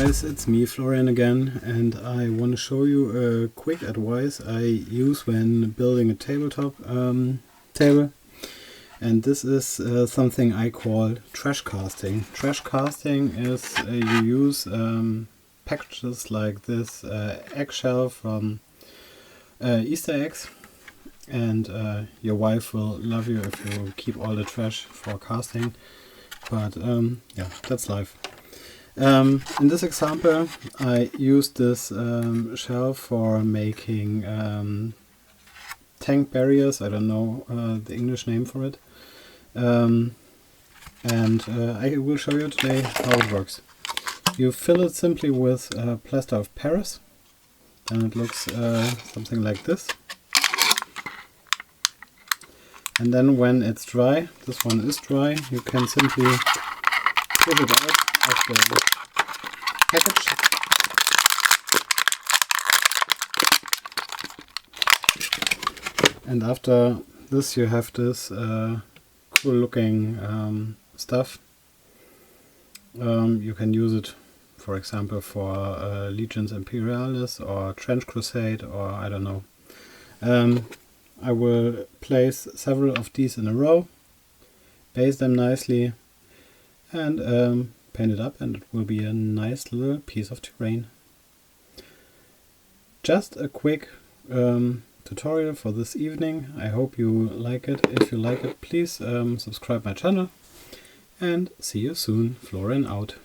guys, it's me, Florian again, and I want to show you a quick advice I use when building a tabletop table. And this is something I call trash casting. Trash casting is you use packages like this eggshell from Easter eggs, and your wife will love you if you keep all the trash for casting. But yeah, that's life. In this example, I used this shell for making tank barriers. I don't know the English name for it. And I will show you today how it works. You fill it simply with plaster of Paris, and it looks something like this. And then when it's dry, this one is dry, you can simply pull it out of the package. And after this you have this cool looking stuff. You can use it, for example, for Legions Imperialis or Trench Crusade, or I don't know. I will place several of these in a row, base them nicely, and paint it up, and it will be a nice little piece of terrain. Just a quick tutorial for this evening. I hope you like it. If you like it, please subscribe my channel, and see you soon. Florian out.